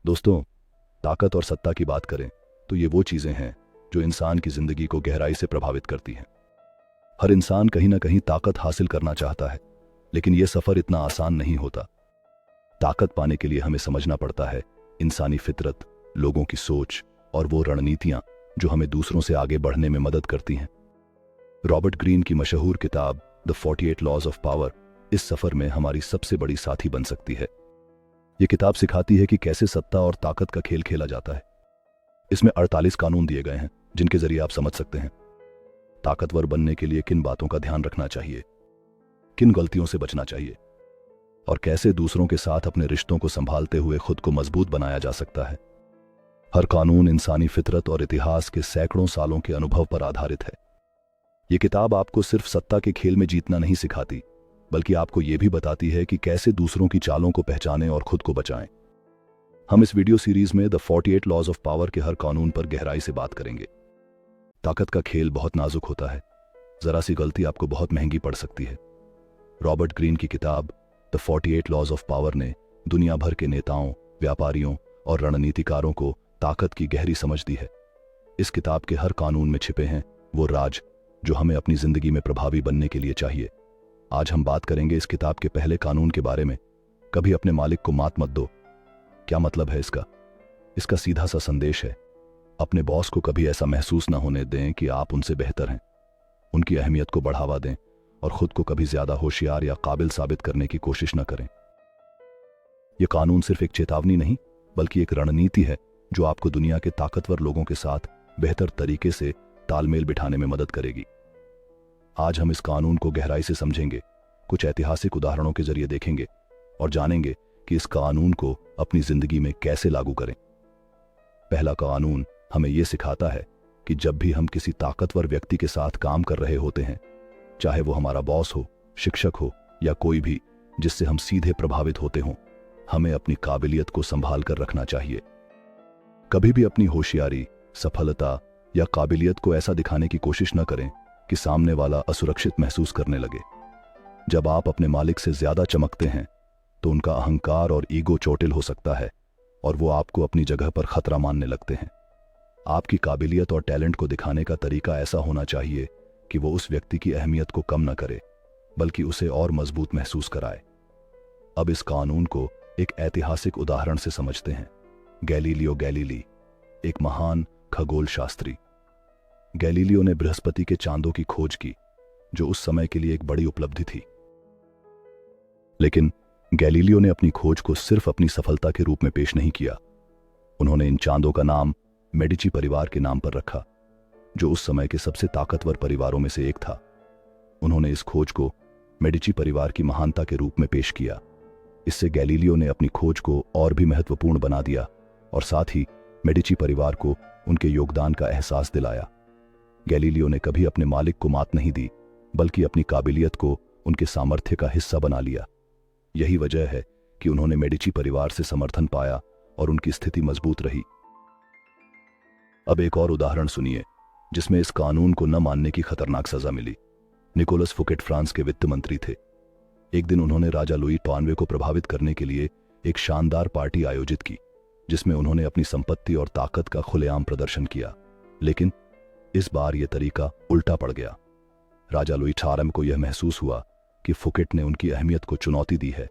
दोस्तों, ताकत और सत्ता की बात करें तो ये वो चीजें हैं जो इंसान की जिंदगी को गहराई से प्रभावित करती हैं। हर इंसान कहीं ना कहीं ताकत हासिल करना चाहता है, लेकिन यह सफर इतना आसान नहीं होता। ताकत पाने के लिए हमें समझना पड़ता है इंसानी फितरत, लोगों की सोच और वो रणनीतियां जो हमें दूसरों से आगे बढ़ने में मदद करती हैं। रॉबर्ट ग्रीन की मशहूर किताब द 48 लॉज ऑफ पावर इस सफर में हमारी सबसे बड़ी साथी बन सकती है। यह किताब सिखाती है कि कैसे सत्ता और ताकत का खेल खेला जाता है। इसमें 48 कानून दिए गए हैं जिनके जरिए आप समझ सकते हैं ताकतवर बनने के लिए किन बातों का ध्यान रखना चाहिए, किन गलतियों से बचना चाहिए और कैसे दूसरों के साथ अपने रिश्तों को संभालते हुए खुद को मजबूत बनाया जा सकता है। हर कानून इंसानी फितरत और इतिहास के सैकड़ों सालों के अनुभव पर आधारित है। यह किताब आपको सिर्फ सत्ता के खेल में जीतना नहीं सिखाती, बल्कि आपको यह भी बताती है कि कैसे दूसरों की चालों को पहचानें और खुद को बचाएं। हम इस वीडियो सीरीज में द 48 लॉज ऑफ पावर के हर कानून पर गहराई से बात करेंगे। ताकत का खेल बहुत नाजुक होता है, जरा सी गलती आपको बहुत महंगी पड़ सकती है। रॉबर्ट ग्रीन की किताब द 48 लॉज ऑफ पावर ने दुनिया भर के नेताओं, व्यापारियों और रणनीतिकारों को ताकत की गहरी समझ दी है। इस किताब के हर कानून में छिपे हैं वो राज जो हमें अपनी जिंदगी में प्रभावी बनने के लिए चाहिए। आज हम बात करेंगे इस किताब के पहले कानून के बारे में, कभी अपने मालिक को मात मत दो। क्या मतलब है इसका? इसका सीधा सा संदेश है, अपने बॉस को कभी ऐसा महसूस ना होने दें कि आप उनसे बेहतर हैं। उनकी अहमियत को बढ़ावा दें और खुद को कभी ज्यादा होशियार या काबिल साबित करने की कोशिश न करें। यह कानून सिर्फ एक चेतावनी नहीं, बल्कि एक रणनीति है जो आपको दुनिया के ताकतवर लोगों के साथ बेहतर तरीके से तालमेल बिठाने में मदद करेगी। आज हम इस कानून को गहराई से समझेंगे, कुछ ऐतिहासिक उदाहरणों के जरिए देखेंगे और जानेंगे कि इस कानून को अपनी जिंदगी में कैसे लागू करें। पहला कानून हमें यह सिखाता है कि जब भी हम किसी ताकतवर व्यक्ति के साथ काम कर रहे होते हैं, चाहे वो हमारा बॉस हो, शिक्षक हो या कोई भी जिससे हम सीधे प्रभावित होते हों, हमें अपनी काबिलियत को संभाल कर रखना चाहिए। कभी भी अपनी होशियारी, सफलता या काबिलियत को ऐसा दिखाने की कोशिश न करें कि सामने वाला असुरक्षित महसूस करने लगे। जब आप अपने मालिक से ज्यादा चमकते हैं तो उनका अहंकार और ईगो चोटिल हो सकता है और वो आपको अपनी जगह पर खतरा मानने लगते हैं। आपकी काबिलियत और टैलेंट को दिखाने का तरीका ऐसा होना चाहिए कि वो उस व्यक्ति की अहमियत को कम न करे, बल्कि उसे और मजबूत महसूस कराए। अब इस कानून को एक ऐतिहासिक उदाहरण से समझते हैं। गैलीलियो गैलीली, एक महान खगोल शास्त्री। गैलीलियो ने बृहस्पति के चांदों की खोज की, जो उस समय के लिए एक बड़ी उपलब्धि थी। लेकिन गैलीलियो ने अपनी खोज को सिर्फ अपनी सफलता के रूप में पेश नहीं किया। उन्होंने इन चांदों का नाम मेडिची परिवार के नाम पर रखा, जो उस समय के सबसे ताकतवर परिवारों में से एक था। उन्होंने इस खोज को मेडिची परिवार की महानता के रूप में पेश किया। इससे गैलीलियो ने अपनी खोज को और भी महत्वपूर्ण बना दिया और साथ ही मेडिची परिवार को उनके योगदान का एहसास दिलाया। गैलीलियो ने कभी अपने मालिक को मात नहीं दी, बल्कि अपनी काबिलियत को उनके सामर्थ्य का हिस्सा बना लिया। यही वजह है कि उन्होंने मेडिची परिवार से समर्थन पाया और उनकी स्थिति मजबूत रही। अब एक और उदाहरण सुनिए जिसमें इस कानून को न मानने की खतरनाक सजा मिली। निकोलस फुकेट फ्रांस के वित्त मंत्री थे। एक दिन उन्होंने राजा लुई 92 को प्रभावित करने के लिए एक शानदार पार्टी आयोजित की, जिसमें उन्होंने अपनी संपत्ति और ताकत का खुलेआम प्रदर्शन किया। लेकिन इस बार यह तरीका उल्टा पड़ गया। राजा लुई 18 को यह महसूस हुआ कि फुकेट ने उनकी अहमियत को चुनौती दी है।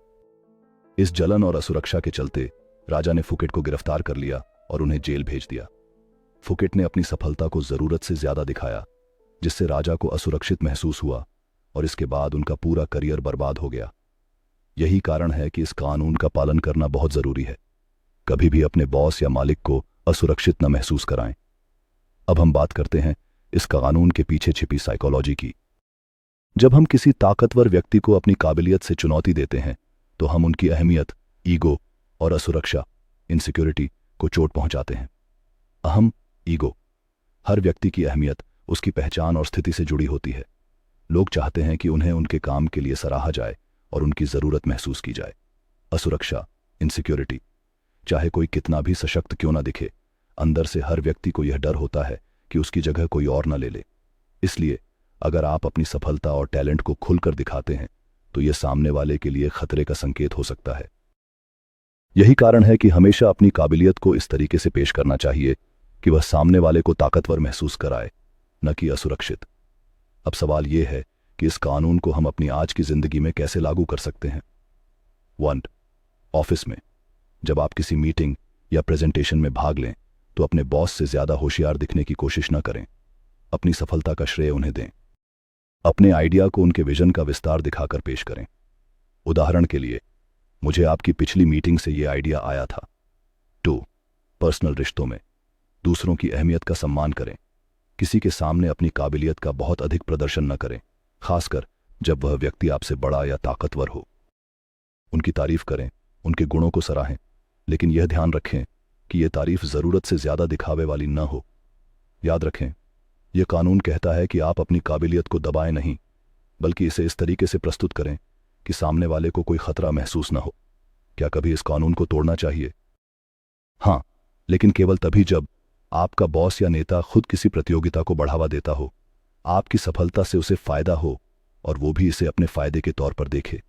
इस जलन और असुरक्षा के चलते राजा ने फुकेट को गिरफ्तार कर लिया और उन्हें जेल भेज दिया। फुकेट ने अपनी सफलता को जरूरत से ज्यादा दिखाया, जिससे राजा को असुरक्षित महसूस हुआ और इसके बाद उनका पूरा करियर बर्बाद हो गया। यही कारण है कि इस कानून का पालन करना बहुत जरूरी है। कभी भी अपने बॉस या मालिक को असुरक्षित न महसूस कराएं। अब हम बात करते हैं इस कानून के पीछे छिपी साइकोलॉजी की। जब हम किसी ताकतवर व्यक्ति को अपनी काबिलियत से चुनौती देते हैं तो हम उनकी अहमियत, ईगो और असुरक्षा, इनसिक्योरिटी को चोट पहुंचाते हैं। अहम ईगो, हर व्यक्ति की अहमियत उसकी पहचान और स्थिति से जुड़ी होती है। लोग चाहते हैं कि उन्हें उनके काम के लिए सराहा जाए और उनकी जरूरत महसूस की जाए। असुरक्षा, इनसिक्योरिटी, चाहे कोई कितना भी सशक्त क्यों ना दिखे, अंदर से हर व्यक्ति को यह डर होता है कि उसकी जगह कोई और न ले ले। इसलिए अगर आप अपनी सफलता और टैलेंट को खुलकर दिखाते हैं तो यह सामने वाले के लिए खतरे का संकेत हो सकता है। यही कारण है कि हमेशा अपनी काबिलियत को इस तरीके से पेश करना चाहिए कि वह सामने वाले को ताकतवर महसूस कराए, न कि असुरक्षित। अब सवाल यह है कि इस कानून को हम अपनी आज की जिंदगी में कैसे लागू कर सकते हैं। 1. ऑफिस में जब आप किसी मीटिंग या प्रेजेंटेशन में भाग लें तो अपने बॉस से ज्यादा होशियार दिखने की कोशिश न करें। अपनी सफलता का श्रेय उन्हें दें। अपने आइडिया को उनके विजन का विस्तार दिखाकर पेश करें। उदाहरण के लिए, मुझे आपकी पिछली मीटिंग से यह आइडिया आया था। 2. पर्सनल रिश्तों में दूसरों की अहमियत का सम्मान करें। किसी के सामने अपनी काबिलियत का बहुत अधिक प्रदर्शन न करें, खासकर जब वह व्यक्ति आपसे बड़ा या ताकतवर हो। उनकी तारीफ करें, उनके गुणों को सराहें, लेकिन यह ध्यान रखें कि यह तारीफ जरूरत से ज्यादा दिखावे वाली न हो। याद रखें, यह कानून कहता है कि आप अपनी काबिलियत को दबाएं नहीं, बल्कि इसे इस तरीके से प्रस्तुत करें कि सामने वाले को कोई खतरा महसूस न हो। क्या कभी इस कानून को तोड़ना चाहिए? हाँ, लेकिन केवल तभी जब आपका बॉस या नेता खुद किसी प्रतियोगिता को बढ़ावा देता हो, आपकी सफलता से उसे फायदा हो और वो भी इसे अपने फायदे के तौर पर देखे।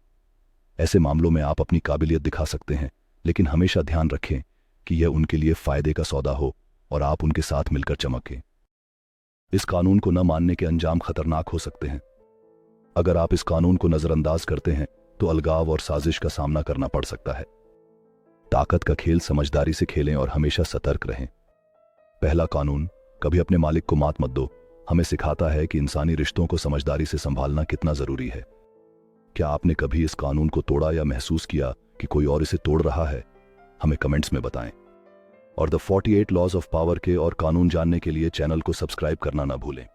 ऐसे मामलों में आप अपनी काबिलियत दिखा सकते हैं, लेकिन हमेशा ध्यान रखें कि यह उनके लिए फायदे का सौदा हो और आप उनके साथ मिलकर चमकें। इस कानून को न मानने के अंजाम खतरनाक हो सकते हैं। अगर आप इस कानून को नजरअंदाज करते हैं तो अलगाव और साजिश का सामना करना पड़ सकता है। ताकत का खेल समझदारी से खेलें और हमेशा सतर्क रहें। पहला कानून, कभी अपने मालिक को मात मत दो, हमें सिखाता है कि इंसानी रिश्तों को समझदारी से संभालना कितना जरूरी है। क्या आपने कभी इस कानून को तोड़ा या महसूस किया कि कोई और इसे तोड़ रहा है? हमें कमेंट्स में बताएं। और द 48 लॉज ऑफ पावर के और कानून जानने के लिए चैनल को सब्सक्राइब करना ना भूलें।